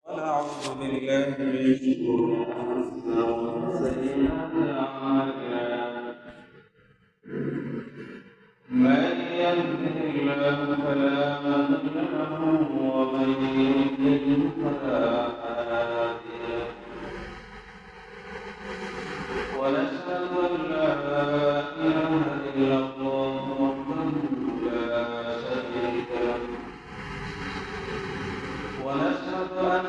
ونعوذ بالله من شرور أنفسنا ومن سيئات أعمالنا من يهده الله فلا مضل له ومن يضلل فلا هادي له ونشهد أن لا إله إلا الله وحده لا شريك له ونشهد أن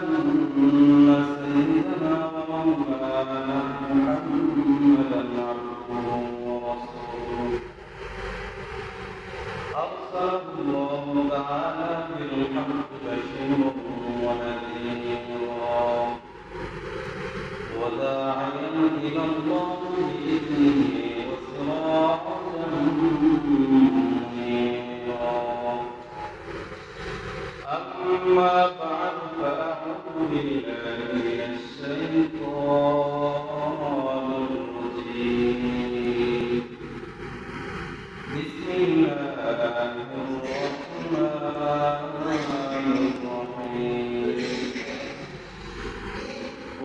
سيدنا ومولانا محمدا عبده ورسوله أرسله الله تعالى بالحق بشيرا ونذيرا وداعيا إلى الله بإذنه وسراجا منيرا أما بعد فأعوذ بالله من الشيطان الرجيم بسم الله الرحمن الرحيم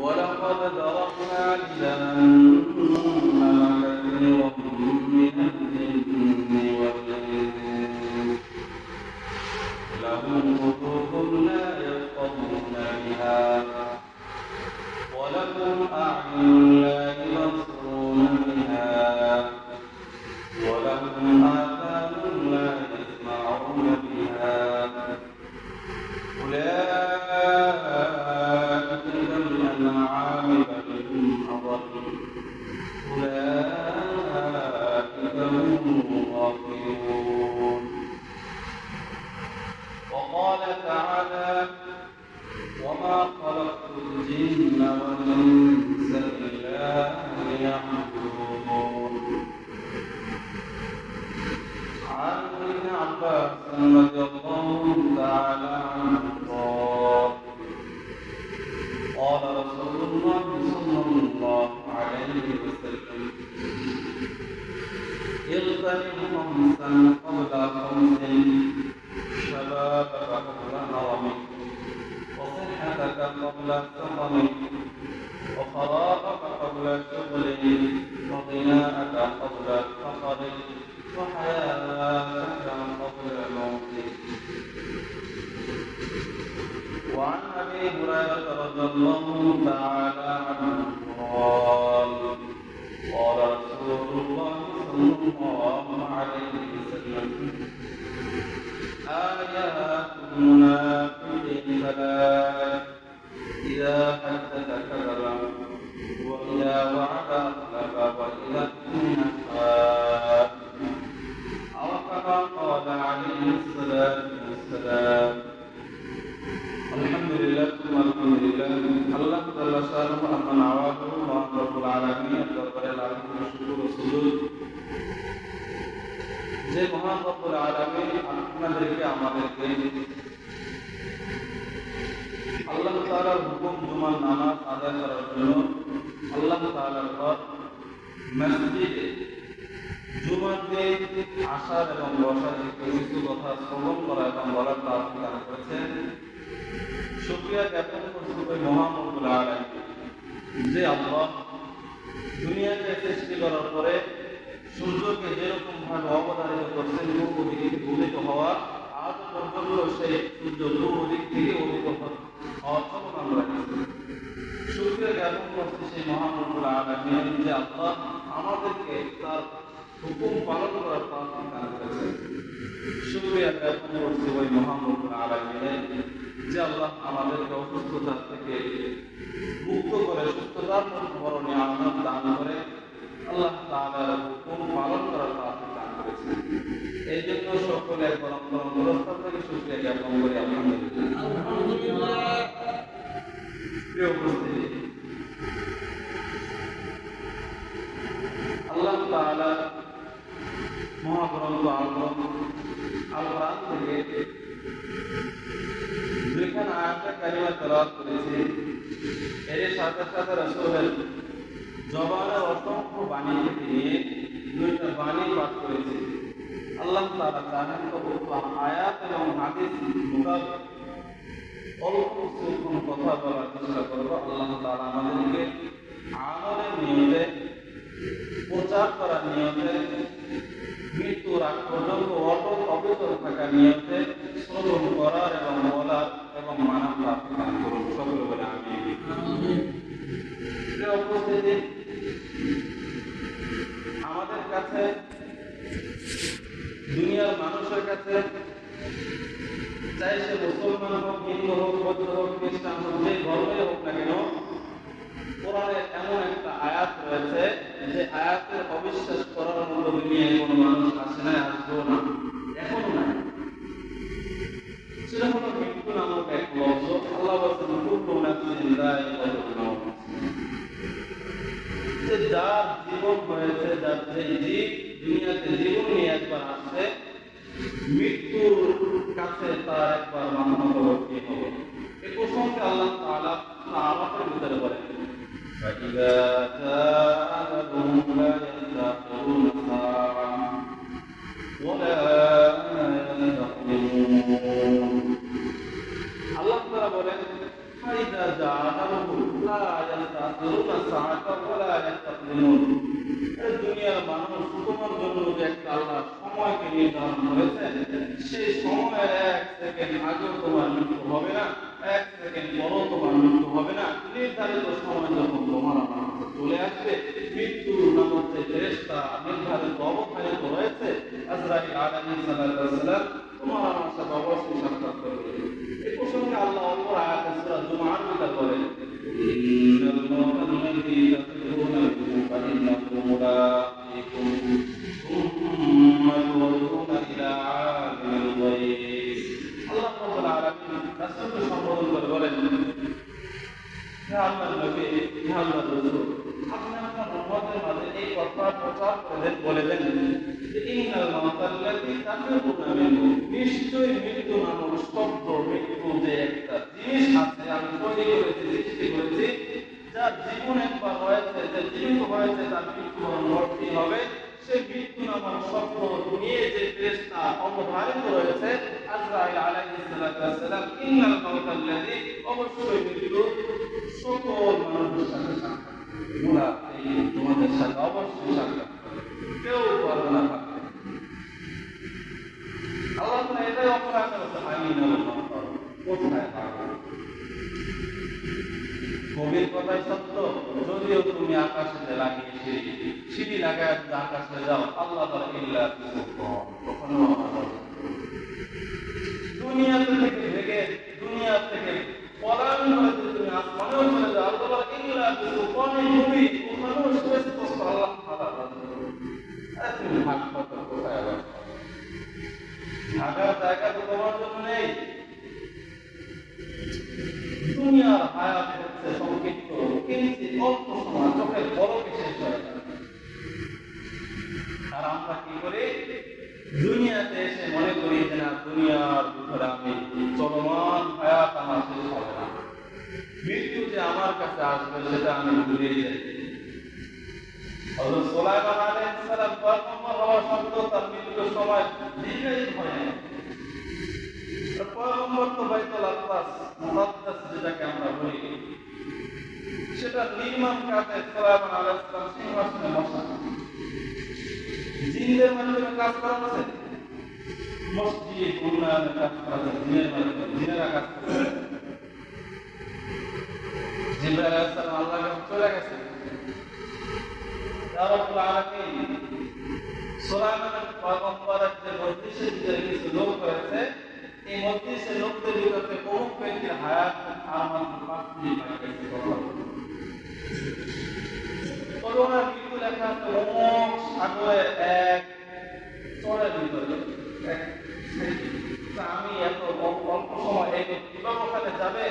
ولقد ذرأنا لجهنم كثيرا من الجن والإنس لهم قلوب لا يفقهون بها ولهم أعين لا يبصرون بها ولهم آذان لا يسمعون بها أولئك كالأنعام بل هم أضل أولئك هم الغافلون وقال تعالى وما خلقت الجن والإنس إلا ليعبدون عن ابن عباس رضي الله تعالى عنه قال رسول الله صلى الله عليه وسلم اغتنم خمسا قبل خمس شبابك قبل هرمك وصحتك قبل سقمك وفراغك قبل شغلك وغناءك قبل فقرك وحياتك قبل موتك. وعن ابي هريره رضي الله تعالى عنه قال قال رسول الله صلى الله عليه وسلم آيات المنافق ثلاث إذا حدث كذب وإذا وعد أخلف وإذا اؤتمن خان أو كما قال عليه الصلاة والسلام. الحمد لله ثم الحمد لله الله تعالى شانه أمن عواده رب العالمين দরবারে লাখ শুকর ও সুজুদ যে মহান রব্বুল আলামিন আপনাদেরকে আমাদেরকে আল্লাহ তাআলার হুকুম জুমার নামাজ আদায় করার জন্য আল্লাহ তাআলার ঘর মসজিদে জুমার দিন আসার এবং বসার কিছু কথা শ্রবণ করা এবং বলার তৌফিক দান করেছেন। শুকরিয়া জ্ঞাপন করছি ওই মহান রব্বুল আলামিন যে আল্লাহ দুনিয়াকে সৃষ্টি করার পরে সূর্যকে যেরকম ভাবে অবধারিত করছেন পূর্ব দিক থেকে উদিত হওয়া আজ পর্যন্ত সেই সূর্য পূর্ব দিক থেকে উদিত হওয়ার খবর আমরা রাখছি। শুকরিয়া জ্ঞাপন করছি সেই মহান রব্বুল আলামিন যে আল্লাহ আমাদেরকে তার হুকুম পালন করার তৌফিক দান করেছেন। শুকরিয়া জ্ঞাপন করছি ওই মহান রব্বুল আলামিনের যে আল্লাহ আমাদেরকে অসুস্থতা থেকে মুক্ত করে সুস্থতার বড় নিয়ামত দান করে আল্লাহ তাআলার হুকুম পালন করার তৌফিক দান করেছেন। এই জন্য সকলে একবার অন্তরস্থল থেকে শুকরিয়া জ্ঞাপন করি আলহামদুলিল্লাহ। প্রিয় উপস্থিতি, আল্লাহ তাআলা মহাগ্রন্থ আল কোরআন থেকে দুইখানা আয়াতে কারিমা তেলাওয়াত করেছি। এর সাথে সাথে রাসূলের জবানের অসংখ্য বাণী থেকে নিয়ে দুইটা বাণী পাঠ করেছি। আল্লাহ তাআলা জানেন তো আয়াত এবং হাদিস মোতাবেক অল্প কিছুক্ষণ কথা বলার চেষ্টা করবো। আল্লাহ তাআলা আমাদেরকে আমলের নিয়তে, প্রচার করার নিয়তে, মৃত্যুর আগ পর্যন্ত অটল অবিচল থাকার নিয়তে শ্রবণ করার এবং বলার এবং মানা প্রাপ্তি দান করুন। সকলে বলে আমিন। প্রিয় উপস্থিতি, আমাদের কাছে, দুনিয়ার মানুষের কাছে, চাই সে মুসলমান হোক, হিন্দু হোক, বৌদ্ধ হোক, খ্রিস্টান হোক, যে ধর্মের হোক না কেন, কোরআনে এমন একটা আয়াত রয়েছে যে আয়াতের অবিশ্বাস করার মতো দুনিয়ায় কোনো মানুষ আসে না, আসবেও না, এখনো নাই। সেটা হলো মৃত্যু নামক এক লফজ। আল্লাহ বলেছেন কুল্লু নাফসিন যায়িকাতুল মাউত, যে যার জীবন হয়েছে, যার যে জীব দুনিয়াতে জীবন নিয়ে একবার আসছে, মৃত্যুর কাছে তার একবার মাথা নত হবে। এই প্রসঙ্গে আল্লাহ তাআলা আমাদের ভিতরে বলেন فإذا جاء أجلهم لا يستأخرون ساعة ولا يستقدمون। আল্লাহ তাআলা বলেন فإذا جاء أجلهم لا يستأخرون ساعة ولا يستقدمون। এই দুনিয়ার মানুষ তোমার জন্য যে একটা আল্লাহ সময়কে নির্ধারণ করেছেন, সেই সময়ের এক সেকেন্ড আগেও তোমার মৃত্যু হবে না, এক সেকেন্ড পরও তোমার মৃত্যু হবে না। নির্ধারিত সময় যখন তোমার আমার কাছে চলে আসবে, মৃত্যু নামক যে ফেরেশতা নির্ধারিত অবধারিত রয়েছে, আজরাইল আলাইহিস সালাম তোমার আমার সাথে অবশ্যই সাক্ষাৎ করবে। এই প্রসঙ্গে আল্লাহ অপর আয়াতে সূরা জুমার ভিতরে বলেন ইন্নাল মাউতাল্লাযী তাফিরুনা মিনহু ফাইন্নাহু মুলাকীকুম সুম্মা তুরদুনা ইলা আলিমিল গায়ব। আল্লাহ রাব্বুল আলামিন রাসূলকে সম্বোধন করে বলেন, হে আল্লাহর নবী, হে আল্লাহর রাসূল, আপনি আপনার উম্মতের মাঝে এই কথা প্রচার করে দেন, বলে দেন যে ইন্নাল মাউতাল্লাযী তাফিরুনা মিনহু, নিশ্চয়ই মৃত্যু নামক শব্দ, মৃত্যু যে একটা জিনিস আছে, আমি তৈরি করেছি, সৃষ্টি করেছি, যার জীবন একবার হয়েছে, যে জীবিত হয়েছে, তার মৃত্যুবরণ ঘটতেই হবে। সেই মৃত্যু নামক শব্দ নিয়ে যে ফেরেশতা অবধারিত রয়েছে আজরাইল আলাইহিস সালাম, ইন্নাল মাউতাল্লাযী, অবশ্যই মৃত্যু সকল মানুষের সাথে সাক্ষাৎ, তোমাদের সাথে অবশ্যই সাক্ষাৎ, কেউ পারবে না থাকতে। আল্লাহ তাআলা এটাই অপরাধ করেছে, আইনাল মাউত, কোথায় পাবে। কবির কথাই সত্য, যদিও তুমি আকাশে লাগিয়ে সিঁড়ি লাগায় আকাশে যাও, আল্লাহ তাআলা ইল্লা কখনো দুনিয়া থেকে ভেগে, দুনিয়া থেকে পলায়ন করে যদি তুমি আসমানেও চলে যাও, আল্লাহ তাআলা ইল্লা কোনে নবী, ওখানেও সুস্পষ্ট আল্লাহ তাআলা তুমি ভাগ কত কোথায় আবার ভাগার জায়গা তো তোমার জন্য নেই। দুনিয়ার হায়াত হচ্ছে সংক্ষিপ্ত, কিন্তু অল্প সময়, চোখের পলকে শেষ হয়ে যায়। আর আমরা কি করি, দুনিয়াতে এসে মনে করি যে না, দুনিয়ার ভিতরে আমি চলমান হায়াত আমার শেষ হবে না, মৃত্যু যে আমার কাছে আসবে সেটা আমি ভুলে যাই। হযরত সুলাইমান আলাইহিস সালাম পয়গম্বর হওয়া সত্ত্বেও তার মৃত্যুর সময় দীর্ঘায়িত হয় না। পয়গম্বর তো বাইতুল আকদাস, মুকাদ্দাস যেটাকে আমরা বলি, সেটা নির্মাণ কাজে সুলাইমান আলাইহিস সালাম সিংহাসনে বসা। জিনদের মাধ্যমে কাজ করাচ্ছে, মসজিদ উন্নয়নের কাজ করাচ্ছে জিনের মাধ্যমে, জিনেরা কাজ করছে। জিবরাইল আলাইহিস সালাম আল্লাহর কাছে চলে গেছে, ইয়া রাব্বুল আলামিন, সুলাইমানের পয়গম্বরের যে মজলিসের ভিতরে কিছু লোক রয়েছে, এই মজলিসের লোকদের ভিতরে অমুক ব্যক্তির হায়াত আর মাত্র 5 মিনিট বাকি আছে। করোনার মৃত্যু লেখা আছে অমুক সাগরে এক চরের ভিতরে। আমি এত অল্প সময় এই কিভাবে ওখানে যাবে,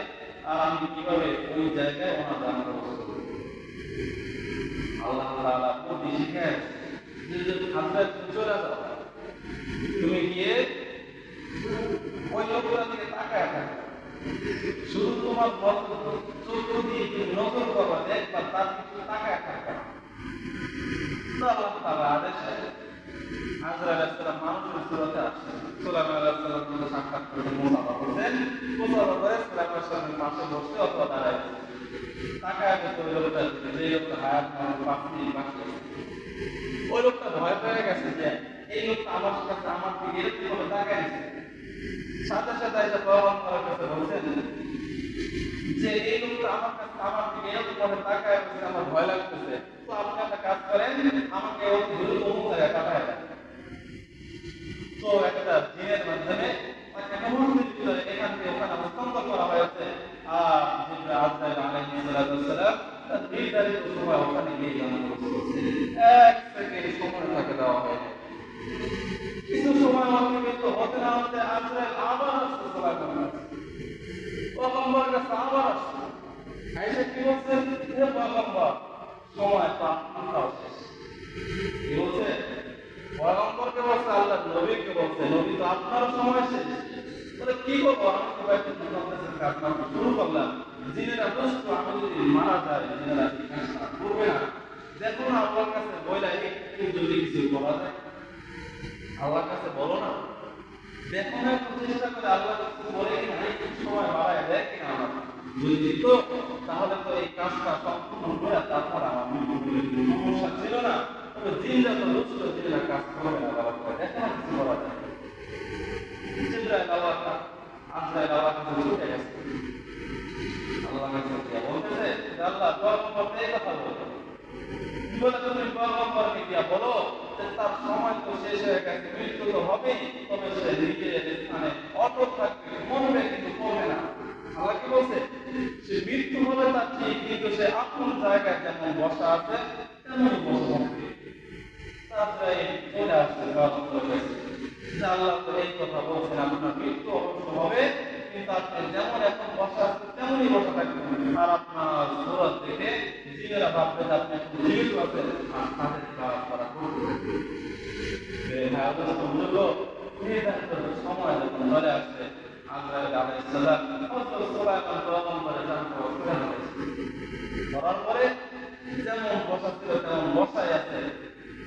আর আমি কিভাবে ওই জায়গায় ওনার জানার ব্যবস্থা করব। আল্লাহ তাআলা বুদ্ধি শিখায় যে আমরা চলে যাও, তুমি গিয়ে ওই লোকগুলা দিকে তাকায় থাকবে, শুধু তোমার চক্ষু দিয়ে নজর করবা, দেখবা, তার কিছু তাকায় থাকবে। আল্লাহ তাআলা আদেশ আজরাইল আলাইহিস সালাম মানুষের সূরতে আসেন। সুলাইমান আলাইহিস সালামের সাথে সাক্ষাৎ করতে মুসাফা করতেন। মুসাফা করে সুলাইমান আলাইহিস সালামের পাশে বসতে অথবা দাঁড়ায় তাকায় তো ওই লোকটা যে লোকটা হায়াত বাঁচতে বাঁচতে ওই লোকটা ভয় পেয়ে গেছে যে এই লোকটা আমার কাছে আমার দিকে এরকম ভাবে তাকায় আছে। সাথে সাথে এসে পয়গম্বরের কাছে বলছেন যে এই লোকটা আমার দিকে এরকম ভাবে তাকায় আছে, আমার ভয় লাগতেছে। তো আপনি একটা কাজ করেন, আমাকে ওই দ্রুত অমুক জায়গায় পাঠায় দেন। তো একটা জিনের মাধ্যমে তাকে মুহূর্তের ভিতরে এখান থেকে ওখানে হস্তান্তর করা হয়েছে। আর জিবরাইল আজরাইল আলাইহিস সালাম তার নির্ধারিত সময় ওখানে গিয়ে জানানো হচ্ছে। এক সেকেন্ড সময় তাকে দেওয়া হয়নি। কিছু সময় অতিবাহিত হতে না হতে আজরাইল আবার আসছে সুলাইমানের কাছে। পয়গম্বরের কাছে আবার আসছে। আয়েশা কি বলছেন? হে পয়গম্বর, সময় তো আপনার শেষ। কি বলছে? পয়গম্বরকে বলছে, আল্লাহ নবীকে বলছে, নবী তো আপনারও সময় শেষ। তাহলে কি করবো? আমি তো বাইতুল মুকাদ্দাসের কাজ শুরু করলাম। জিনেরা বুঝতো আমি যদি মারা যায় জিনেরা ঠিক কাজটা করবে না। দেখো না আল্লাহর কাছে বইলা একটু যদি কিছু করা যায়, আল্লাহর কাছে বলো না, দেখো না একটু চেষ্টা করে আল্লাহর কাছে বলে কিনা একটু সময় বাড়ায় দেয় কিনা। আমার যদি দিত তাহলে তো এই কাজটা সম্পূর্ণ করে তারপর আমার সমস্যা ছিল না। তবে জিনরা তো বুঝতো জিনেরা কাজ করবে না, আল্লাহ করে দেখো না কিছু করা যায়। জিবরাইল আজরাইল আল্লাহর কাছে ছুটে গেছে। আল্লাহর কাছে গিয়ে বলতেছে যে আল্লাহ পয়গম্বর এই কথা বলো। কি বলে তুমি পয়গম্বরকে গিয়া বলো যে তার সময় তো শেষ হয়ে গেছে, মৃত্যু তো হবেই, তবে সে নিজের স্থানে অটল থাকবে, মরবে কিন্তু করবে না। আল্লাহ কি বলছে? সে মৃত্যু হবে তার ঠিক, কিন্তু সে আপন জায়গায় যেমন বসা আছে তেমনই বসে থাকবে। তারপরে চলে আসছে পয়গম্বরের কাছে যে আল্লাহ তো এই কথা বলছেন, আপনার মৃত্যু অবশ্য হবে, কিন্তু আপনি যেমন এখন বসা আছেন তেমনই বসা থাকবেন। আর আপনার সূরত দেখে জিনেরা ভাববে যে আপনি এখন জীবিত আছেন, আর তাদের কাজ করা করতে থাকবে। সময় যখন চলে আসছে, আজরাইল আলাইহিস সালাম হযরত সুলাইমান পয়গম্বরের জানতে করার পরে যেমন বসা ছিল তেমন বসাই আছে।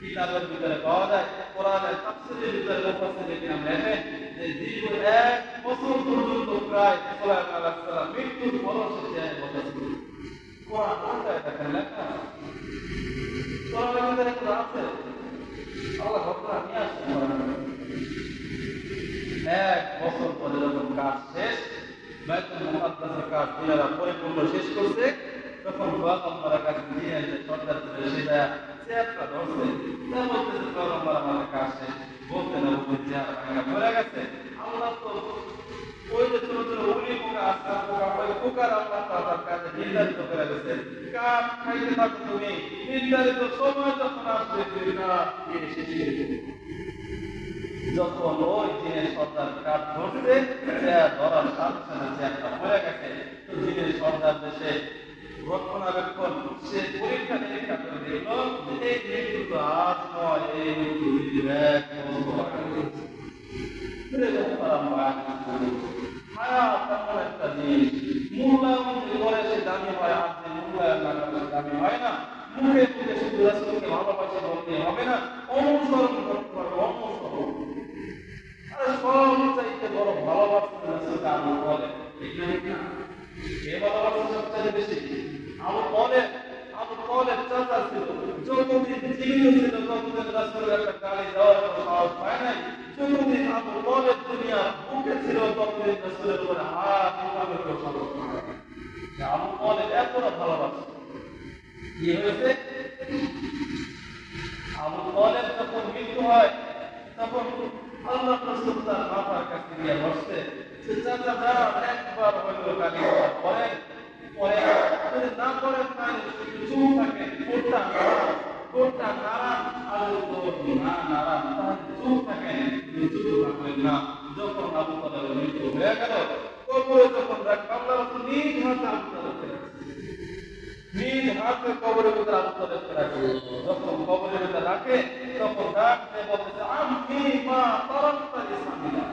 কিতাবের ভিতরে পাওয়া যায়, কোরআনের তাফসীরের ভিতরে মুফাসসিরিন লেখেন যে দীর্ঘ 1 বছর পর্যন্ত প্রায় সুলাইমান আলাইহিস সালাম মৃত্যুর পরও সে চেয়ে বসেছিল। কোরআন কোথায় দেখেন লেখা? কোরআনের ভিতরে কোরআন আছে, আল্লাহ ঘটনা নিয়ে আসছে। 1 বছর পরে যখন কাজ শেষ, বাইতুল মুকাদ্দাসের কাজ জিনেরা পরিপূর্ণ শেষ করছে, তখন পয়গম্বরের কাছে নিয়ে এসে সর্দার ছিল সেটা চেয়ারটা ধরছে। তা বলতেছে পয়গম্বর আমাদের কাজ শেষ। বলতে না বলতে চেয়ার ভাঙা পড়ে গেছে। আল্লাহ তো ওই যে ছোট ছোট উলি পোকা আসা পোকা, ওই পোকার আল্লাহ তার কাছে নির্ধারিত করে দিয়েছে, কাঠ খাইতে থাকো তুমি, নির্ধারিত সময় যখন আসবে তুমি না দিয়ে শেষ করে দেবে। যখন ওই জিনের সর্দার কাঠ ধরছে, চেয়ার ধরার সাথে সাথে চেয়ারটা পড়ে গেছে। তো জিনের সর্দার দেশে রক্ষণাবেক্ষণ সে পরীক্ষা নিরীক্ষা করে দেখলো যে এই মৃত্যু তো আজ নয়, এই মৃত্যু 1 বছর আগে। হায়াত এমন একটা জিনিস, মূল্যায়ন যে করে সে দামি হয়, আর যে মূল্যায়ন না করে দামি হয় না। মুখে মুখে শুধু রাসূলকে ভালোবাসে বলতে হবে না, অনুসরণ করতে হবে, অনুসরণ। আরে সব চাইতে বড় ভালোবাসতে রাসূলকে আল্লাহ বলে, ঠিক না? কে ভালোবাসে সবচেয়ে বেশি? আবু তালেব চাচা ছিল, যতদিন জীবিত ছিল ততদিন রাসূলের একটা গালি দেওয়ার সাহস পায় নাই। যতদিন আবু তালেব দুনিয়ার বুকে ছিল ততদিন রাসূলের উপরে হাত উঠানোর সাহস পায় নাই। আবু তালেব এতটা ভালোবাসে। কি হয়েছে? আবু তালেব যখন মৃত্যু হয় তখন আল্লাহ রাসূল তার মাথার কাছে গিয়ে বসতে, সে চাচা দাঁড়ান একবার হইল গালি দেওয়ার পরে যদি না করেন তাহলে চুপ থাকে, কোটটা নারান আর না নারান, তাহলে চুপ থাকেন, চুপ থাকবেন না। যখন আবু তালেবের মৃত্যু হয়ে গেল, কবরে যখন রাখবেন, আল্লাহ রাসূল নিজ হাতে আবু তালেবকে রাখছেন, নিজ হাতে কবরের ভিতরে আবু তালেবকে রাখে। যখন কবরের ভিতরে রাখে তখন ডাক দিয়ে বলতেছে, আম্মি মা তারাক্তা লিসাবিলা,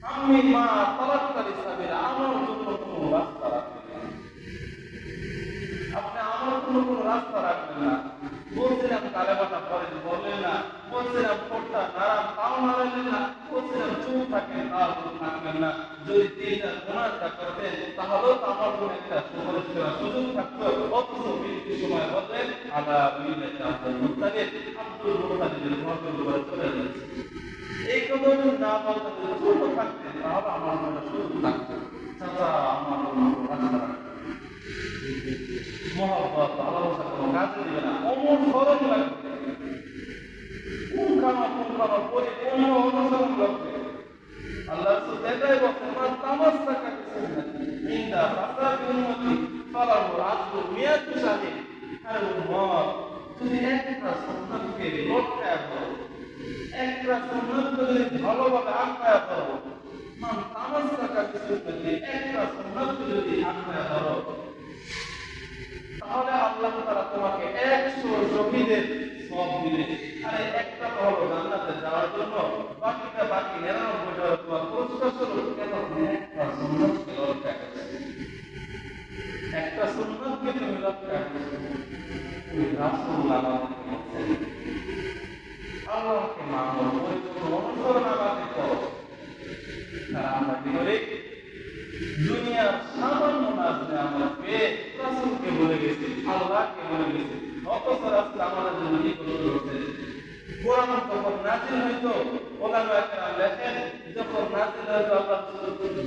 আম্মি মা তারাক্তা লিসাবিলা, আমার জন্য কোনো রাস্তা রাখবেন না, আপনি আমার কোনো রাস্তা রাখবেন না। বলছিলাম কালেমাটা পরে বললেন না, বলছিলাম ঠোঁটটা নাড়াম, তাও নাড়ালেন না। বলছিলাম চুপ থাকেন, তাও চুপ থাকবেন না। যদি তিনটা গুনাহটা করতেন তাহলেও তো আমার জন্য একটা সুপারিশ করার সুযোগ থাকতো। অথচ মৃত্যুর সময় বললেন আলা মিল্লাতি আব্দুল মুত্তালিব, আব্দুল মুত্তালিবের ধর্মের উপরে চলে যাচ্ছে। এই কথা যদি না বলতেন, ছোট থাকতেন, তাহলে আমার জন্য সুযোগ থাকতো। চাচা আমার রাস্তা মহব্বত ভালোবাসা কোনো কাজে দিবে না, অমর স্মরণ লাগবে, পুঙ্খানো পরিপূর্ণ অনুসরণ লাগবে। আল্লাহ রাসূল এটাই বলেন, মান তামাসসাকা বিসুন্নতি ইনদা ফাসাদি উম্মতি ফালাহু আজরু মিয়াতি শাহিদ। আরে উম্মত, তুমি একটা সুন্নাতকে রক্ষা করো, একটা সুন্নাতকে যদি ভালোভাবে আঁকড়ায় ধরো, মান তামাসসাকা বিসুন্নতি, একটা সুন্নাতকে যদি আঁকড়ায় ধরো, তাহলে আল্লাহ তাআলা তোমাকে 100 শহীদের সওয়াব দিবে। আরে একটা তো হলো জান্নাতে যাওয়ার জন্য, বাকিটা বাকি 99টা তোমার পুরস্কার স্বরূপ। কেন? একটা সুন্নাতকে রক্ষা করছো, একটা সুন্নাতকে তুমি রক্ষা করছো। ওই রাসূলুল্লাহ আমাদেরকে বলছেন আল্লাহকে মানো, পরিপূর্ণ অনুসরণ আমাদের করো। আর আমরা কি করি? দুনিয়ার সামান্য নাজনে আমরা পেয়ে রাসূলকে ভুলে গেছি, আল্লাহকে ভুলে গেছি। অথচ রাসূল আমাদের জন্য কি করেছে? কোরআন যখন নাযিল হইতো, ওলামায়ে কেরাম লেখেন, যখন নাযিল হইতো আল্লাহ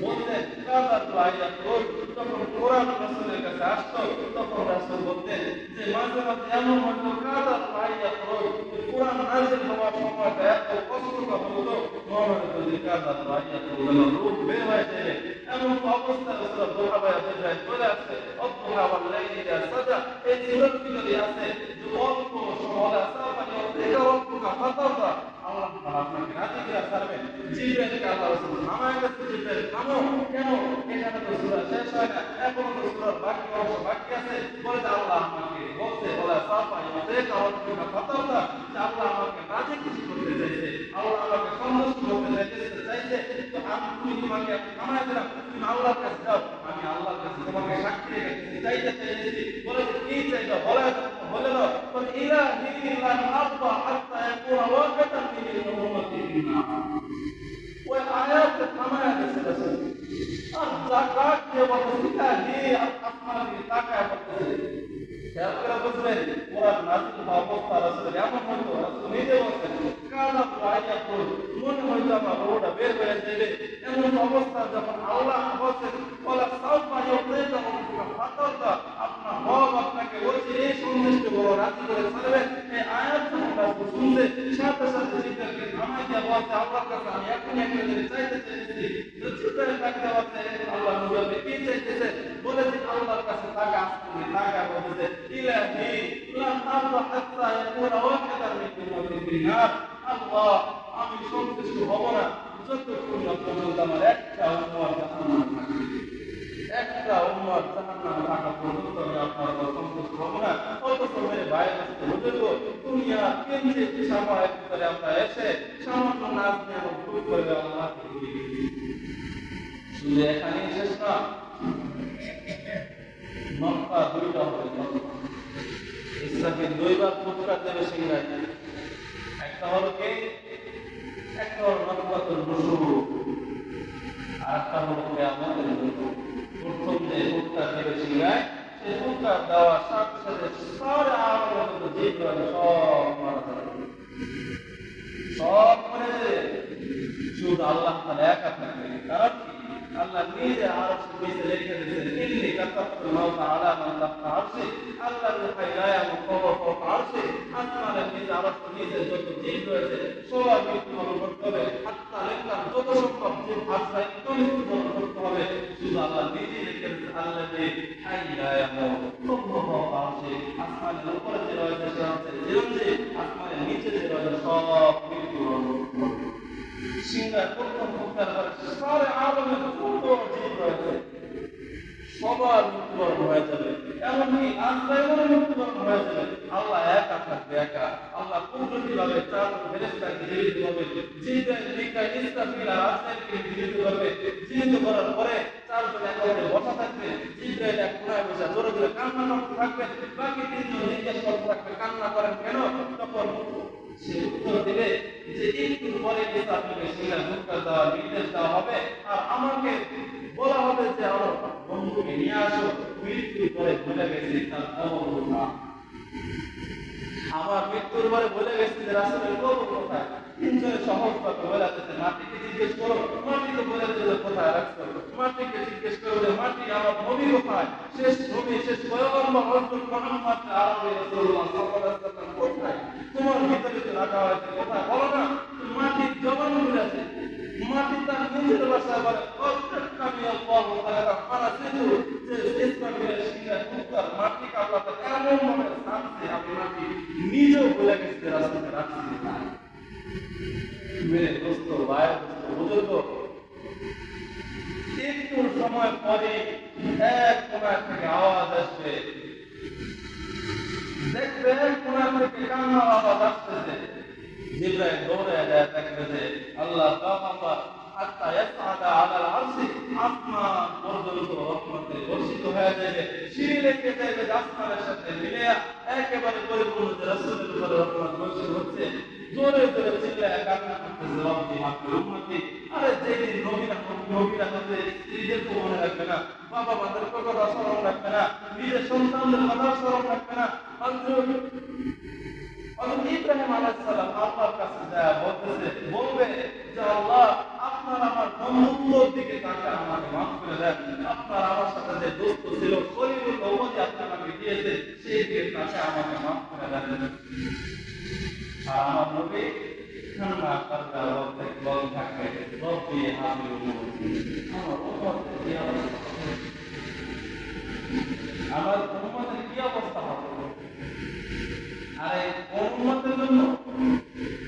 বলতেন কাযাতু আয়াতুল, যখন কোরআন রাসূলের কাছে আসতো তখন রাসূল বলতেন যে মাঝে মাঝে এমন হইতো কাযাতু আয়াতুল, কোরআন নাযিল হওয়ার সময়টা এত কষ্টকর হতো, মনে হতো যে কাযাতু আয়াতুল রূহ বের হয়ে যাবে। এমন অবস্থা রাসূল দোহা বয়া বের চলে আসছে, অদ্দুহা ওয়াল লাইলি ইযা সাজা, এই সূরাটি যদি আছে যে অল্প সময় আসাফানি রব্বুকা ফাতারদা, আল্লাহ তাআলা আপনাকে রাজি করে ছাড়বেন। জিবরাইলকে আল্লাহ রাসূল নামায় গেছে, জিবরাইল থামো, কেন? এখানে তো সূরা শেষ হয় না, এখনো তো সূরার বাকি অংশ বাকি আছে। বলে যে আল্লাহ আমাকে বলছে বলা সাফানি রব্বুকা ফাতারদা, যে আল্লাহ আমাকে রাজি খুশি করতে চাইছে, আল্লাহ আমাকে সন্তুষ্ট করতে চাইছে। তো তুমি তোমাকে নামায় দিলাম, তুমি আল্লাহর কাছে যাও, আমি আল্লাহর কাছে তোমাকে সাক্ষী রেখে চাইতে চাইছি। বলে যে কি চাইছো বলে দাও। বলে ইলাহি লান আরদা হাত্তা ইয়াকুনা ওয়াকাতান মিন উম্মতি ফিন্নার। ওই আয়াতে থামায় গেছে রাসূল। আর যাকাত দিয়ে বলছে ইলাহি, আর আসমানের দিকে তাকায় বলতেছে। খেয়াল করে বুঝবেন, কোরআন নাযিল হওয়া অবস্থা রাসূলের এমন হইতো, রাসূল নিজে বলছেন কাযাতু আয়াতুল, মনে হইতো আমার রোহটা বের হয়ে যাবে। এমন অবস্থা যখন আল্লাহ বলছেন ওয়ালা সাউফা ইউতিকা রাব্বুকা ফাতারদা, আপনার রব আপনাকে অচিরেই সন্তুষ্ট করে রাজি করে ছাড়বেন। এই আয়াত যখন রাসূল শুনছে, সাথে সাথে জিবরাইলকে থামায় দিয়ে বলছে আল্লাহর কাছে আমি এখনই একটা জিনিস চাইতে চাইছি। তো জিবরাইল ডাকতে বলছে আল্লাহ নবী কি চাইতেছে? বলে যে আল্লাহর কাছে তাকা, আসমানে তাকা, বলতেছে ইলাহি লান আরদা হাত্তা ইয়াকুনা ওয়াকাতান মিন উম্মতি ফিন্নার। আল্লাহ, আমি সন্তুষ্ট হব না যতক্ষণ না পর্যন্ত আমার একটা উম্মত জাহান্নামে থাকবে, একটা উম্মত জাহান্নামে থাকা পর্যন্ত আমি আপনার উপর সন্তুষ্ট হব না। অথচ মেরে বাইরে আসতে বুঝবো দুনিয়া কেন্দ্রে সময়ের ভিতরে আমরা এসে সামান্য নাচ নিয়ে এবং ভুল করে আল্লাহকে ভুলে গেছি। শুধু এখানেই শেষ না, মক্কা দুইটা হবে। ইসরাফিল দুইবার ফুৎকার দেবে সিংহায়। একটা হলো কে? একটা হলো নফকাতুল রুসুল, আর একটা হলো কিয়ামতের দিন। প্রথম যে ফুৎকার দেবে সিংহায়, সেই ফুৎকার দেওয়ার সাথে সাথে সারা আলাদা জীবন সব মারা যাবে, সব মরে যাবে। শুধু আল্লাহ তাআলা একা থাকবে। কারণ আল্লাহ নিজে আরশের নিচে লিখে দিয়েছেন ইন্নী কাতাবতুল মাউতা আলা মান তাহতা আরশি, আল্লাহ লা ইয়ামুতু ফাওকা আরশি। আসমানের নিচে আরশের নিচে যত জীব রয়েছে সবার মৃত্যুবরণ করতে হবে। হাত্তা লিখলাম যত সম্ভব জীব আসবে একদম মৃত্যুবরণ করতে হবে। শুধু আল্লাহ নিজে লিখে দিয়েছেন আল্লাযী লা ইয়ামুতু ফাওকা আরশি, আসমানের উপরে যে রয়েছে সে হচ্ছে চিরঞ্জীব, আসমানের নিচে যে রয়েছে সব মৃত্যুবরণ করতে হবে। সিংহার প্রথম ফুৎকার করে সারা আলমের যত জীব রয়েছে সবার মৃত্যুবরণ হয়ে যাবে। এমনকি আজরাইলেরও মৃত্যুবরণ হয়ে যাবে। আল্লাহ একা থাকবে, একা। আল্লাহ কুদরতিভাবে চার ফেরেশতাকে জীবিত করবে। জিবরাইল, মিকাইল, ইসরাফিল আর আজরাইলকে জীবিত করবে। জীবিত করার পরে চারজন একসাথে বসা থাকবে। জিবরাইল এক কোণায় বসে জোরে জোরে কান্না করতে থাকবে। বাকি তিনজন জিজ্ঞেস করতে থাকবে কান্না করেন কেন? তখন সে উত্তর দিবে যে একটু পরে কিন্তু আপনাকে সেটা হুক্কা দেওয়ার নির্দেশ দেওয়া হবে, আর আমাকে বলা হবে যে আমার বন্ধুকে নিয়ে আসো, মৃত্যুর পরে ভুলে গেছি তার কবর কোথায়। আমার মৃত্যুর পরে বলে গেছি যে রাসূলের কবর কোথায়। তিনজনে সহজ কথা বলে দিতে, মাটিকে জিজ্ঞেস করো, মাটি তো বলে দিল কোথায় রাখছো। মাটিকে জিজ্ঞেস করো যে মাটি আমার নবী কোথায়, শেষ নবী শেষ পয়গম্বর হযরত মুহাম্মদ আরবি রাসূলুল্লাহ সাল্লাল্লাহু আলাইহি ওয়াসাল্লাম কোথায়, তোমার ভিতরে তো রাখা হয়েছে কোথায় বলো না। মাটির জবান খুলে আছে, মাটি তার নিজের ভাষায় বলে অত্যাকামি আল্লাহু তাআলা ফারাসিতু, যে ইসলামের শিক্ষা উত্তর মাটি কাল্লাতে এমন ভাবে শান্তি আমি মাটি নিজেও বলে গেছি রাসূলের রাখছি না। মেরে দোস্ত ভাই বুঝো তো, একটু সময় পরে এক কোণা থেকে আওয়াজ আসবে, দেখবে কোণা থেকে কান্নার আওয়াজ আসতেছে। জিবরাইল দৌড়ে যায়, দেখবে যে আল্লাহ তাআলা হাত্তা ইয়াসআদা আলাল আরশি, আসমান পর্যন্ত রহমতে বর্ষিত হয়ে যাবে, সিঁড়ি লেগে যাবে আসমানের সাথে মিলে একেবারে পরিপূর্ণ যে রাসূলের উপরে রহমত বর্ষিত হচ্ছে। জোরে জোরে চিল্লায় কান্না করতেছে, রব্বি হাবলি উম্মতি। আরে যেদিন নবীরা হতে স্ত্রীদের তো মনে রাখবে না, বাবা মাদের কথা স্মরণ রাখবে না, নিজের সন্তানদের কথা স্মরণ রাখবে না। ইব্রাহিম আলাইহিস সালাম আল্লাহর কাছে যায় বলবে যে আল্লাহ আপনার আমার বন্ধুত্বর দিকে তাকিয়ে আমাকে মাফ করে দেন, আপনার আমার সাথে যে দোস্ত ছিল খলিলুর রহমান আপনি আমাকে দিয়েছে সেই দিকে তাকিয়ে আমাকে মাফ করে দেন। আর আমার নবী ঠান্ডা কারটা বল থাকবে, রব্বি হাবলি উম্মতি। আমার উম্মতের কি অবস্থা, আমার উম্মতের কি অবস্থা হবে। আর এই উম্মতের জন্য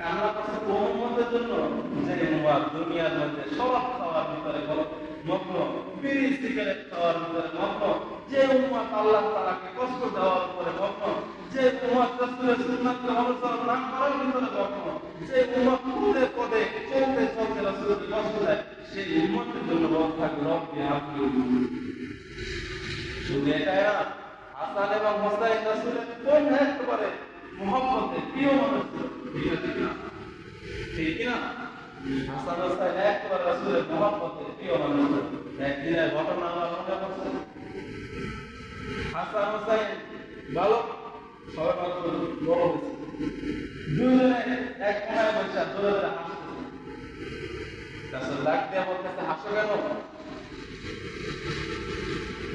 কান্না করছে, উম্মতের জন্য যে উম্মত দুনিয়ার মধ্যে সব খাওয়ার ভিতরে মগ্ন, বিড়ি সিগারেট খাওয়ার ভিতরে মগ্ন, যে উম্মত আল্লাহ তাআলাকে কষ্ট দেওয়ার উপরে মগ্ন, যে উম্মত রাসূলের সুন্নাতকে অনুসরণ না করার ভিতরে মগ্ন, যে উম্মত পদে পদে চলতে চলতে রাসূলকে কষ্ট দেয়, সেই উম্মতের জন্য বল থাকবে রব্বি হাবলি উম্মতি। শুধু এটাই না, হাসান এবং হুসাইন রাসূলের কোন একেবারে মুহাম্মদের প্রিয় মানুষ ছিল, ঠিক না? হাসান হুসাইন একেবারে রাসূলের মুহাম্মদের প্রিয় মানুষ ছিল। একদিনের ঘটনা আমার মনে পড়ছে, হাসান হুসাইন বালক সবাই মাত্র বড় হয়েছে, দুইজনে এক কোনায় বসে জোরে জোরে হাসতেছে। রাসূল ডাক দিয়ে বলতেছে হাসো কেন?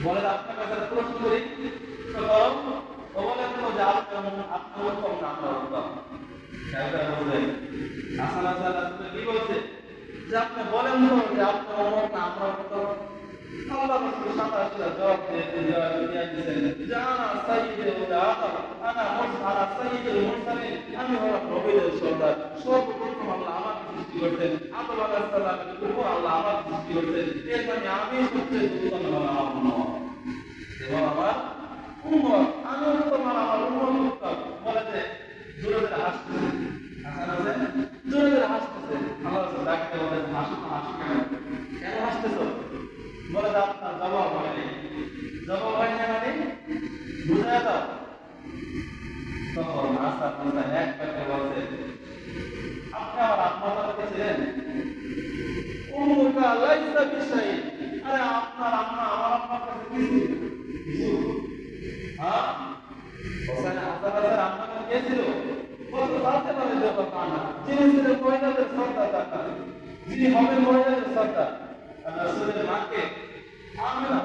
বলে আপনার কাছে প্রশ্ন করি, ও বলে যে আপনি উত্তম না আমরা উত্তম। হাসান হাসান রাসূল কি বলছে যে আপনি বলেন তো যে আপনি উম্মত না আমরা উত্তম। আল্লাহ রাসূল সাদা জবাব দিয়েছেন যে আনা সাইয়্যিদুল আখর, আনা সাইয়্যিদুল মুরসালিন, আমি হলাম নবীদের সর্দার। সর্বপ্রথম আল্লাহ আমাকে সৃষ্টি করতেন, আদম আলাইহিস সালামের উপর আল্লাহ আমাকে সৃষ্টি করতেন, এর মানে আমি সবচেয়ে উত্তম হলাম আমার উম্মত এবং আমার উম্মত, আমি উত্তম আর আমার উম্মত উত্তম। বলে যে জোরে জোরে হাসতেছে, হাসান হোসেন জোরে জোরে হাসতেছে। আল্লাহ রাসূল ডাকতে বলে হাসো কেন, কেন হাসতেছো? বলে যে আপনার জবাব হয়নি। জবাব হয়নি মানে বুঝায় দাও। তখন হাসান হোসেন এক পাশে বলছে আপনি আমার আম্মা বাবাকে ছিলেন? উম্মুকা লাইসা বিশাই, আরে আপনার আম্মা আমার আম্মার কাছে কিছু হ্যাঁ হোসেন হাসান হাসান আম্মার কাছে কে ছিল? বলতে পারতে পারে যে কানা যিনি ছিলেন মহিলাদের সর্দার, ডাক্তার যিনি হবেন মহিলাদের সর্দার। আর রাসূলের মাকে আমেনা,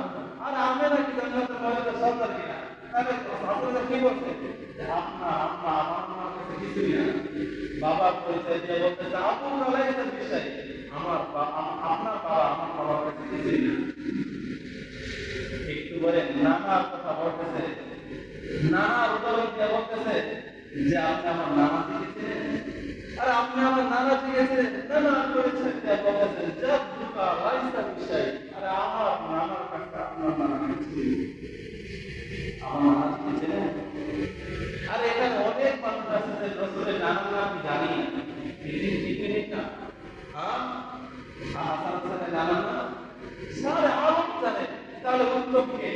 আর আমেনা কি জান্নাতের মহিলাদের সর্দার কিনা? তাহলে আপনারা কি বলছে যে আপনার আম্মা আমার আম্মার কাছে কিছুই না। বাবার পরিচয় দিয়ে বলতেছে আবুল লাইসা বিশাই, আপনার বাবা আমার বাবার কাছে কিছুই না। একটু পরে নানার কথা বলতেছে, নানার উদাহরণ দিয়ে বলতেছে যে আপনি আমার নানা শিখেছিলেন, আর আপনি আমার নানা শিখেছিলেন। নানা পরিচয় দিয়ে বলতেছে জাদ্দুকা লাইসা বিশাই, আরে আমার নানার কাছে আপনার নানা কিছুই না, আমার নানা শিখেছিলেন। আর এখানে অনেক মানুষ আছে যে রাসূলের নানা নাম জানি না, হ্যাঁ হাসান হাসানের নানা না সারা আরব জানে। তাহলে উত্তম কে?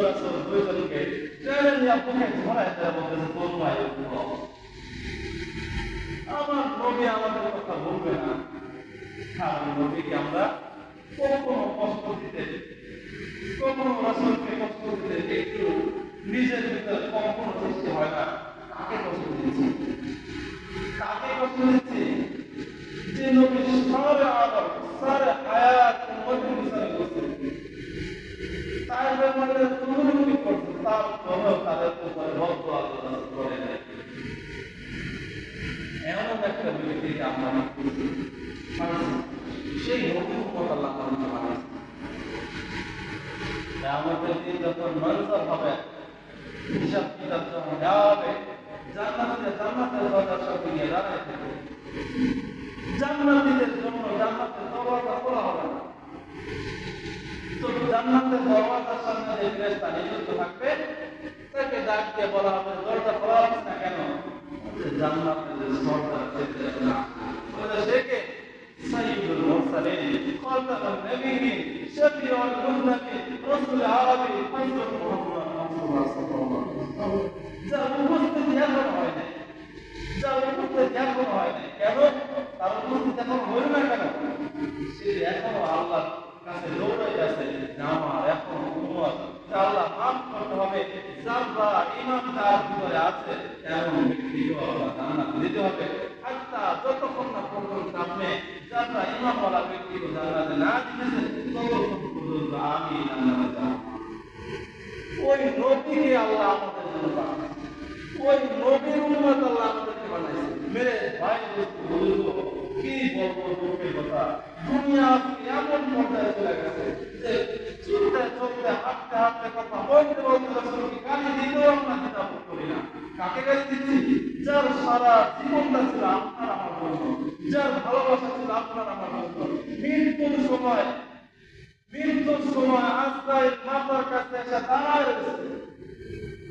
রাসূল দুইজনকে চ্যালেঞ্জ আপনাকে ধরায় দেওয়া বলতেছে তোর ভাই নবী আমাদের কথা বলবে না, কারণ নবীকে আমরা কখনো কষ্ট দিতে, কখনো রাসূলকে কষ্ট দিতে একটু নিজের ভিতরে কখনো সৃষ্টি হয় না। কাকে কষ্ট দিচ্ছি, কাকে কষ্ট দিচ্ছি? যে নবী সারা আদম সারা হায়াত উম্মতের বিচার করছেন, তার ব্যাপারে তুলনামূলক করছেন, তারপরেও তাদের উপরে বদদোয়া করে নাই। এমন একটা ব্যক্তিকে আমরা সেই নবী উম্মত আল্লাহ আমাদেরকে বানাইছেন। আমাদের দিন যখন মনজর হবে, হিসাব কিতাব যখন দেওয়া হবে, জান্নাতের দরজার সামনে গিয়ে দাঁড়ায় থাকবে। জান্নাতীদের জন্য জান্নাতের দরজা খোলা হবে না। তো জান্নাতের দরজার সামনে যে ফেরেশতা নিযুক্ত থাকবে, তাকে ডাক দিয়ে বলা হবে, দরজা খোলা হচ্ছে না কেন? জান্নাতের যে সর্দার সে কে? সাইয়্যিদুল মুরসালিন, খাতামুন নবিয়্যিন, শফিউল মুযনিবিন, রাসূল আরবি, হযরত মুহাম্মদ রাসূলুল্লাহ সাল্লাল্লাহু আলাইহি ওয়াসাল্লাম। যার উপস্থিতি এখন হয় নাই, যার উপস্থিতি এখন হয় নাই, কেন? তার উপস্থিতি এখন হইল না কেন? সে এখনো আল্লাহর কাছে দৌড়াই আছে, আমার এখন উম্মত, আল্লাহ মাফ করতে হবে। যারা ঈমান তার ভিতরে আছে, এমন ব্যক্তিকে আল্লাহ জান্নাত দিতে হবে। হাত্তা যতক্ষণ না পর্যন্ত আপনি যারা ঈমানওয়ালা ব্যক্তিকে জান্নাতে না দিতেছেন, ততক্ষণ পর্যন্ত আমি জান্নাতে যাব। ওই নবীকে আল্লাহ আমাদের জন্য বানাইছে, ওই নবীর উম্মত আল্লাহ আমাদেরকে বানাইছে। মেরে ভাই বলবো, কি বলবো দুঃখের কথা, দুনিয়া এমন পর্যায়ে চলে গেছে যে চলতে চলতে হাঁটতে হাঁটতে কথা বলতে বলতে রাসূলকে গালি দিতেও আমরা দ্বিধাবোধ করি না। কাকে গালি দিচ্ছি? যার সারা জীবনটা ছিল আপনার আমার জন্য, যার ভালোবাসা ছিল আপনার আমার জন্য। মৃত্যুর সময় আজরাইল মাথার কাছে এসে দাঁড়ায় রয়েছে।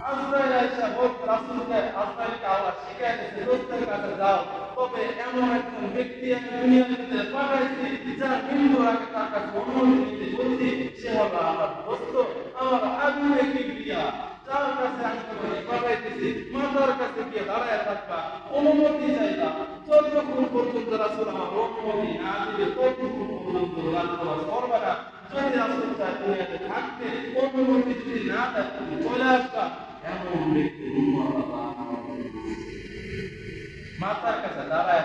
আজরাইল এসে বলতে রাসূলকে, আজরাইলকে আল্লাহ শিখাই দিয়েছে, দোস্তের কাছে যাও, তবে এমন একজন ব্যক্তি আমি দুনিয়ার ভিতরে পাঠাইছি, যার মৃত্যুর আগে তার কাছে অনুমতি নিতে বলছি, সে হলো আমার দোস্ত, আমার হাবিবে কিবরিয়া, যার কাছে আমি তোমাকে পাঠাইতেছি। মাতার কাছে গিয়ে দাঁড়ায় থাকবা, অনুমতি চাইবা। যতক্ষণ পর্যন্ত রাসূল আমার অনুমতি না দিবে, ততক্ষণ পর্যন্ত রাসূল করবা না। যদি রাসূল চায় দুনিয়াতে থাকতে, অনুমতি যদি না দেয়, তুমি চলে আসবা। এমন ব্যক্তি উম্মত আল্লাহ মাতার কাছে দাঁড়ায়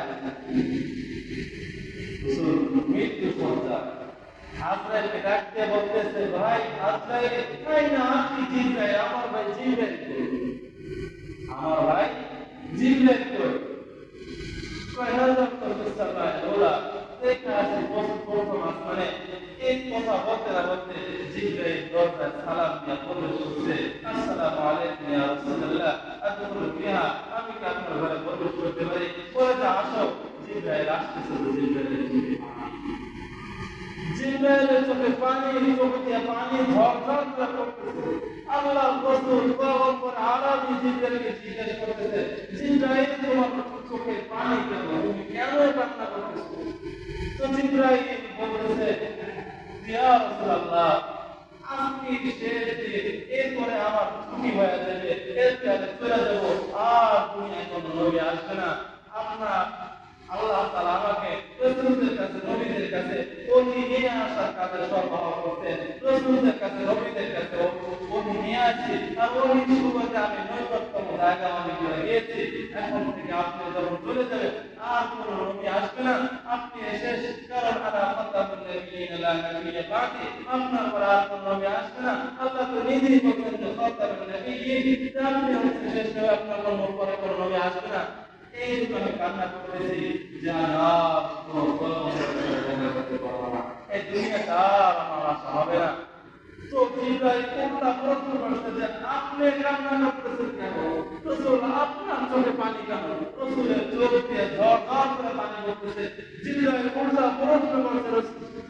মৃত্যু সজ্জা। আজরাইলকে ডাক দিয়ে বলতেছে, ভাই আজরাইল, আইনা আখি জিবরাইল, আমার ভাই জিবরাইল কই? আমার ভাই জিবরাইল কই? কয় হাজার করতেছাল্লাহ ওলা দেখা আছে প্রথম আসমানে। এই কথা বলতে না বলতে জিবরাইল দরজায় সালাম দিয়ে প্রবেশ করছে, আসসালামু আলাইকুম ইয়া রাসূলুল্লাহ, আদখুলু ফিহা, আমি কি আপনার ঘরে প্রবেশ করতে পারি? বলে আসো। জিবরাইল আসতেছে, জিবরাইলের চোখে পানি, চোখ দিয়ে পানি ঝরঝর করে পড়তেছে। আল্লাহর রাসূল পয়গম্বর আরবি জিবরাইলকে জিজ্ঞেস করতেছে, জিবরাইল তোমার চোখে পানি কেন? তুমি কেন কান্না করতেছো? তো জিবরাইল বলতেছে, ইয়া রাসূলুল্লাহ, আজকে শেষ দিন, এরপরে আমার ছুটি হয়ে যাবে, এরপরে আমি চলে যাব, আর দুনিয়ায় কোনো নবী আসবে না। আপনার আল্লাহ তাআলা আমাকে রাসূলদের কাছে, নবীদের কাছে ওহী নিয়ে আসার কাজে সরবরাহ করতেন। রাসূলদের কাছে, নবীদের কাছে ওহী নিয়ে আসি, আর ওহী সুবাদে আমি নৈকট্যম জায়গা আমি করে গিয়েছি। এখন থেকে আপনি যখন চলে যাবেন, আর কোনো নবী আসবে না, আপনি শেষ। কারণ আলা খাতামুন নবিয়্যিন লা নবিয়্যা বাদি, আপনার পর আর কোনো নবী আসবে না। আল্লাহ তো নিজেই বলেন যে খাতামুন নবিয়্যিন, আপনি হচ্ছেন শেষ নবী, আপনার পরে কোনো নবী আসবে না। এই আমি কান্না করতেছি, জান্নাত এই দুনিয়াটা আর আমার আশা হবে না। তো জিবরাইল কোনটা প্রশ্ন করছে যে আপনি কান্না করতেছেন কেন? রাসূল আপনার চোখে পানি কেন? রাসূলের চোখ দিয়ে ঝরঝর করে পানি পড়তেছে। জিবরাইল কোনটা প্রশ্ন করছে,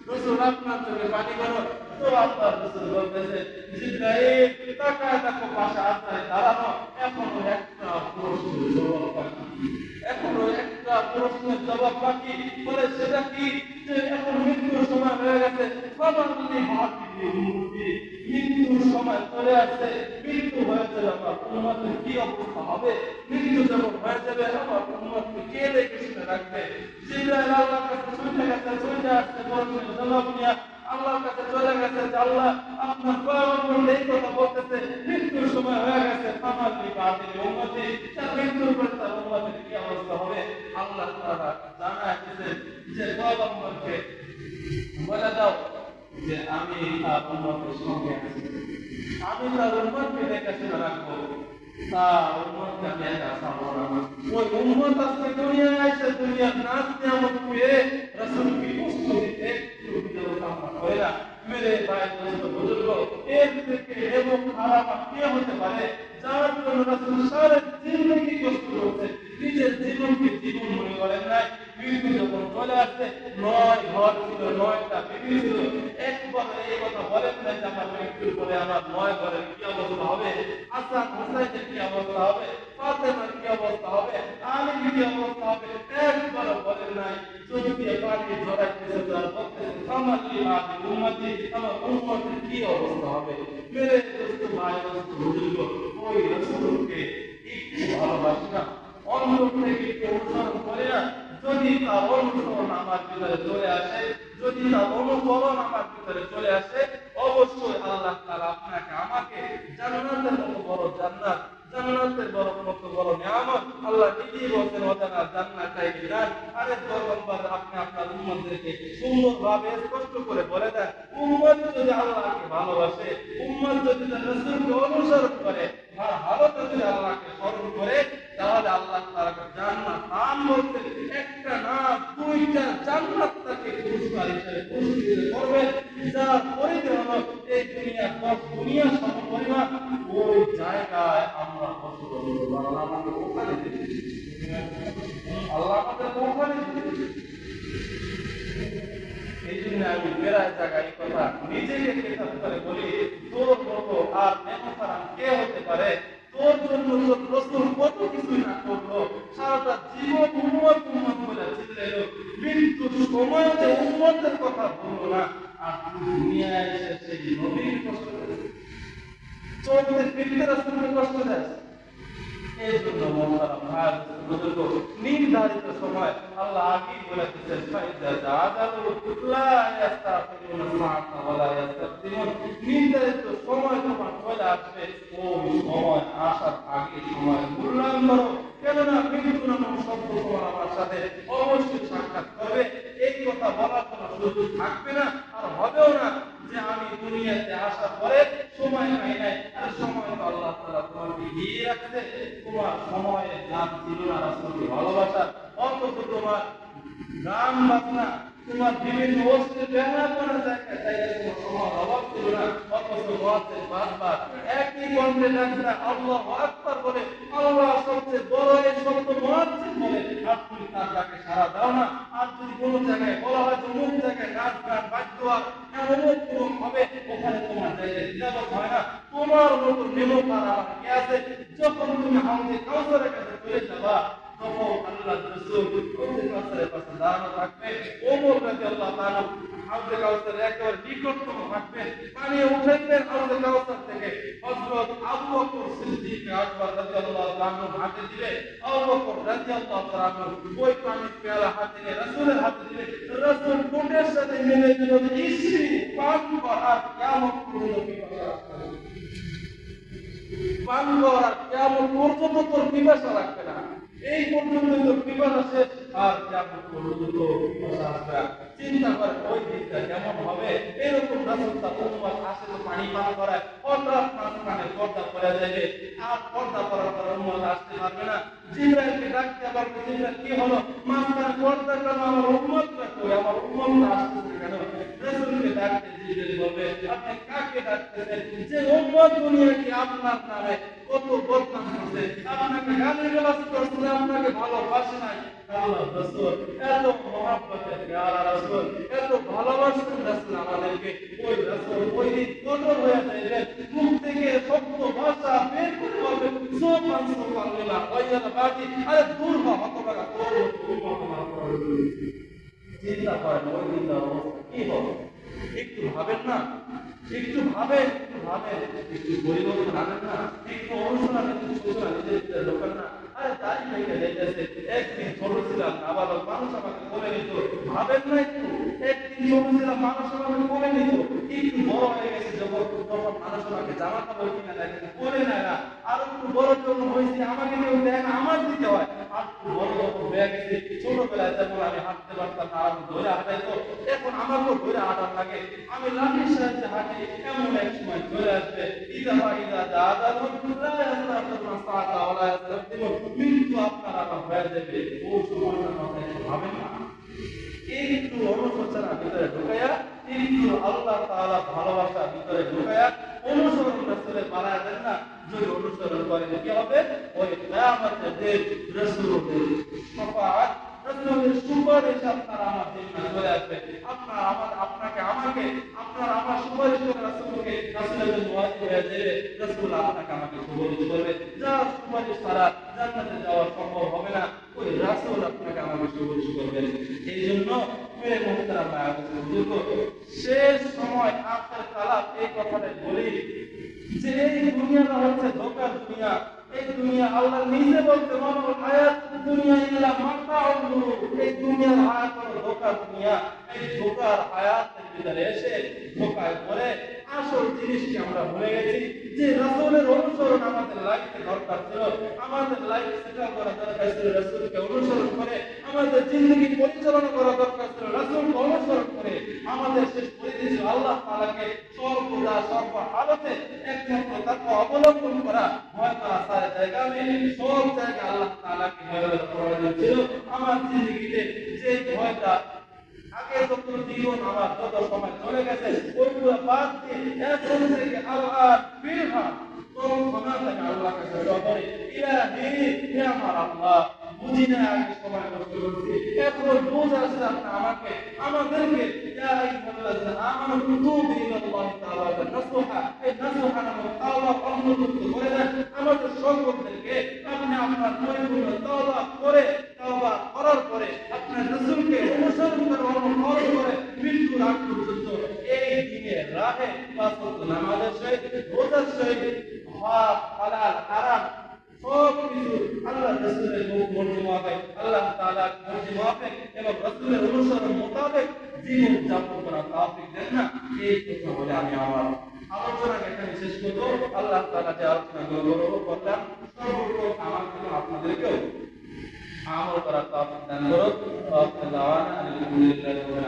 রাসূল আপনার চোখে পানি কেন? তো আপনার রাসূল বলতেছে, জিবরাইল তাকায় দেখো পাশে আজরাইল দাঁড়ানো, এখনো একটা প্রশ্নের জবাব বাকি, এখনো একটা একটা প্রশ্নের জবাব বাকি, বলে সেটা কি? যে এখন মৃত্যুর সময় হয়ে গেছে, মৃত্যুর সময় চলে আসছে, মৃত্যু হয়েছে, আমার উম্মতের কি অবস্থা হবে? মৃত্যু যখন হয়ে যাবে আমার উম্মতকে কে দেখে শুনে রাখবে? জিবরাইল আল্লাহর কাছে ছুটে গেছে, ছুটে আসছে, প্রশ্নের জবাব নিয়ে আল্লাহর কাছে চলে গেছে যে আল্লাহ আপনার পয়গম্বর এই কথা বলতেছে মৃত্যুর সময় হয়ে গেছে, আমার বাতিল উম্মতি, তার মৃত্যুর পরে তার উম্মতের কি অবস্থা হবে? আল্লাহ তাআলা জানায় দিয়েছেন যে পয়গম্বরকে বলে দাও যে আমি তার উম্মতের সঙ্গে আছি, আমি তার উম্মতকে দেখাশোনা রাখবো, তার উম্মতকে আমি একা ছাড়বো না। ওই উম্মত আজকে দুনিয়ায় এসে দুনিয়ার নাচ নিয়ামত পেয়ে রাসূলকে কষ্ট দিতে একটু বিরত আমরা করে না। মেরে ভাই দোস্ত বুজুর্গ, এর থেকে এবং খারাপ আর কে হতে পারে যার জন্য রাসূল সারা জীবনকে কষ্ট করছে, নিজের জীবনকে জীবন মনে করেন নাই। মৃত্যু যখন চলে আসছে, 9 ঘর ছিল, 9টা বিবি ছিল, একবার এই কথা বলেন না যে আমার মৃত্যুর পরে আমার 9 ঘরের কি অবস্থা হবে, হাসান হুসাইনের কি অবস্থা হবে, ফাতেমার কি অবস্থা হবে, আলীর কি অবস্থা হবে, একবার বলেন নাই। যদি পানি ঝরাইতেছে তার বলতেছে আমার উম্মতি, আমার উম্মতের কি অবস্থা হবে? মেরে দোস্ত ভাই দোস্ত বুজুর্গ, ওই রাসূলকে একটু ভালোবাসি না, অন্তর থেকে একটু অনুসরণ করি না। যদি তার অনুসরণ আমার ভিতরে চলে আসে, যদি তার অনুকরণ আমার ভিতরে চলে আসে, অবশ্যই আল্লাহ তাআলা আপনাকে আমাকে জান্নাতের মতো বড় জান্নাত, জান্নাতের মতো বড় নিয়ামত আল্লাহ নিজেই বলেন ওয়াদানা জান্নাতাই বিরান। আরে পয়গম্বর আপনি আপনার উম্মতদেরকে সুন্দরভাবে স্পষ্ট করে বলে দেন, উম্মত যদি আল্লাহকে ভালোবাসে, উম্মত যদি তার রাসূলকে অনুসরণ করে, আর হালতে যদি আল্লাহকে স্মরণ করে, তাহলে আল্লাহ তাআলা জান্নাত নাম বলতে একটা না দুইটা জান্নাত তাকে পুরস্কার হিসেবে পুরস্কৃত করবে, যার পরিধি হলো এই দুনিয়ার 10 দুনিয়া সমপরিমাণ। ওই জায়গায় আমরা বসবাস করব। আল্লাহ আমাদের ওখানে দিবে, আল্লাহ আমাদের ওখানে দিবে। এই জন্য আমি প্রায় জায়গায় এই কথা নিজেকে খেতাব করে বলি, তোর মতো আর নেমখারাম কে হতে পারে? তোর জন্য তোর রাসূল কত কিছু না করলো, সারাটা জীবন উম্মত উম্মত বলে চিল্লাইলো, মৃত্যুর সময় যে উম্মতের কথা বললো না, আর দুনিয়ায় এসে সেই নবীর কষ্ট দেয়, চলতে ফিরতে রাসূলকে কষ্ট দেয়। এই জন্য মুহতারাম ভাই বুজুর্গ, নির্ধারিত সময় আল্লাহ আগেই বলে দিয়েছেন, ফাইদা জাআলু লা ইস্তাখিরুনা সাআতা ওয়া লা ইস্তাকদিমুন, নির্ধারিত সময় তোমার চলে আসবে, ওই সময় আসার আগে সময় মূল্যায়ন করো, কেননা মৃত্যু নামক শব্দ তোমার আমার সাথে অবশ্যই সাক্ষাৎ করবে। এই কথা বলার কোনো সুযোগ থাকবে না, আর হবেও না যে আমি দুনিয়াতে আসার পরে সময় পাই নাই। আর সময় তো আল্লাহ তাআলা তোমাকে দিয়ে রাখছে, তোমার সময়ের নাম ছিল না রাসূলকে ভালোবাসার, অন্তত তোমার গান বাজনা, তোমার বিভিন্ন বস্তু ব্যবহার করার জায়গায় তোমার সময় অভাব ছিল না, অথচ মুয়াজ্জিন বারবার একই কণ্ঠে ডাকছে আল্লাহু আকবার বলে, আল্লাহ সবচেয়ে বড় এই শব্দ মুয়াজ্জিন বলে, আর তুমি তার ডাকে সাড়া দাও না। আর যদি কোনো জায়গায় বলা হয় যে অমুক জায়গায় নাচ গান বাদ্য আর অমুক অমুক হবে, ওখানে তোমার জায়গায় নিরাপদ হয় না, তোমার মতো নেমকার আমার কে আছে? যখন তুমি হাউজে কাউসারের কাছে চলে যাবা, তখন আল্লাহর রাসূল হাউজে কাউসারের পাশে দাঁড়ানো থাকবে, ওমর রাদিয়াল্লাহু তাআলা হাউজে কাউসারের একেবারে নিকটতম থাকবে, পানি উঠাইতেন হাউজে কাউসার থেকে, হযরত আবু বকর সিদ্দিক আকবর রাদিয়াল্লাহু তাআলা হাতে দিলে, আবু বকর রাদিয়াল্লাহু তাআলা ওই পানির পেয়ালা হাতে নিয়ে রাসূলের হাতে দিলে, রাসূল ঠোঁটের সাথে মিলে দিল যে ইসরি পান কর আর কিয়ামত পর্যন্ত পিপাসা রাখবে না, পান কর আর কিয়ামত পর্যন্ত তোর পিপাসা রাখবে না, এই পর্যন্ত তোর পিপাসা শেষ, আর কিয়ামত পর্যন্ত তোর পিপাসা আসবে না। চিন্তা করে ওই দিকটা কেমন হবে? এরকম রাসূল তার উম্মত আসে তো পানি পান করায়, হঠাৎ মাঝখানে পর্দা পড়ে যাবে, আর পর্দা পড়ার পর উম্মত আসতে পারবে না। জিবরাইলকে ডাকতে পারবে, জিবরাইল কি হলো, মাঝখানে পর্দা কেন, আমার উম্মতটা কই, আমার উম্মতটা আসতেছে কেন? রাসূলকে ডাকতে জিবরাইল বলবে, আপনি কাকে ডাকতেছেন? যে উম্মত দুনিয়াকে আপনার নামে কত বদনাম করছে, আপনাকে গালিগালাজ করছে, আপনাকে ভালোবাসে নাই। আল্লাহ রাসূল এত মহব্বতের প্যারা রাসূল, এত ভালোবাসতেন রাসূল আমাদেরকে, ওই রাসূল ওই দিন কঠোর হয়ে যাইবেন, মুখ থেকে শব্দ ভাষা বের করে বলবেন সোপান সোপান লিলা ওয়াইয়ালা বাদি, আরে দূর হ হতভাগা, তোর চিন্তা করেন ওই দিনটা অবস্থা কি হবে? একটু ভাবেন না, একটু ভাবেন, একটু পরিবর্তন আনেন না, একটু অনুশীলন, একটু সূচনা নিজের ভিতরে ঢোকান না। আরে দাড়ি থেকে দেখতেছে, একদিন ছোট ছিলাম নাবালক, মানুষ আমাকে কোলে নিত, ভাবেন না একটু? একদিন ছোট ছিলাম, মানুষ আমাকে কোলে নিত, একটু বড় হয়ে গেছে যখন, তখন মানুষ আমাকে জামা কাপড় কিনে দেয়, কোলে নেয় না। আর একটু বড় জন্য হয়েছে, আমাকে কেউ দেয় না, আমার দিতে হয়। আর একটু বড় যখন হয়ে গেছে, ছোটবেলায় যেমন আমি হাঁটতে পারতাম না, আমি ধরে হাঁটাইতো, এখন আমাকেও ধরে হাঁটার লাগে, আমি লাঠির সাহায্যে হাঁটি। এমন এক সময় চলে আসবে, মৃত্যু আপনার আমার হয়ে যাবে, ও সময়টার কথা একটু ভাবেন না? একটু অনুশোচনা ভিতরে ঢুকাইয়া, একটু আল্লাহ তাআলা ভালোবাসা ভিতরে ঢুকাইয়া অনুসরণ রাসূলের বানায় দেন না। যদি অনুসরণ করেন কি হবে? ওই কিয়ামতের দিন রাসূলের শাফাআত, রাসূলের সুপারিশ আপনার আমার জিম্মায় চলে আসবে। আপনার আমার আপনাকে আমাকে আপনার আমার সুপারিশ করে রাসূলকে রাসূলের জন্য ওয়াজিব হয়ে যাবে। রাসূল আপনাকে আমাকে সুপারিশ করবে, যা সুপারিশ ছাড়া জান্নাতে যাওয়া সম্ভব হবে না। ওই রাসূল আপনাকে আমাকে সুপারিশ করবেন। এই জন্য মেরে মুহতারাম বুজুর্গ, শেষ সময় আখির কালাম এই কথাটাই বলি যে এই দুনিয়াটা হচ্ছে ধোঁকার দুনিয়া। এই দুনিয়া আল্লাহ নিজে বলতে মাত্র হায়াত দুনিয়া ইল্লা মাতাউল গুরুর, এই দুনিয়ার হায়াত হলো ধোঁকার দুনিয়া। এই ধোঁকার হায়াতের ভিতরে এসে ধোঁকায় পড়ে আসল জিনিসকে আমরা ভুলে গেছি যে রাসূলের অনুসরণ আমাদের লাইফে দরকার ছিল, আমাদের লাইফ সেটেল করা দরকার ছিল রাসূলকে অনুসরণ করে, আমাদের জিন্দেগি পরিচালনা করা দরকার ছিল রাসূলকে অনুসরণ করে। আমাদের শেষ পরিধি ছিল আল্লাহ তাআলাকে সর্বদা সর্ব হালতে একমাত্র তাকওয়া অবলম্বন করা, ভয় করা সারা জায়গা সব জায়গায় আল্লাহ তাআলাকে ভয় করা ছিল। আমার জিন্দেগিতে যে ভয়টা আগে যত জীবন আমার যত সময় চলে গেছে ওইগুলো বাদ দিয়ে এখন থেকে আল্লাহ বিরহা তৎক্ষণাৎ আমি আল্লাহর কাছে দোয়া করি, ইলাহি হে আমার আল্লাহ, বুঝি না আগে সময় নষ্ট করছি, এখন বুঝ আসছে আপনি আমাকে আমাদেরকে ইয়া আইয়ুহাল্লাযিনা আমানু তুবু ইলাল্লাহি তাওবাতান নাসুহা, এই নাসুহা নামক তাওবা অন্তর্ভুক্ত করে দেন আমাদের সকলদেরকে। আপনি আপনার পরিপূর্ণ তাওবা করে, তাওবা করার পরে আপনার রাসূলকে অনুসরণ করে মৃত্যুর আগ পর্যন্ত এই দিনের রাহে পাঁচ ওয়াক্ত নামাজের সহিত, রোজার সহিত, হক হালাল হারাম সব কিছু আল্লাহ রাসূলের মর্জি মোতাবেক, আল্লাহ তাআলার মর্জি মোতাবেক এবং রাসূলের অনুসরণ মোতাবেক জীবন যাপন করার তৌফিক দেন না। এই কথা বলে আমি আমার আলোচনাকে এখানে শেষ করব। আল্লাহ তাআলা যে আলোচনাগুলো করলাম সর্বপ্রথম আমার জন্য আপনাদেরকেও আমল করার তৌফিক দান করুন। আলহামদুলিল্লাহ।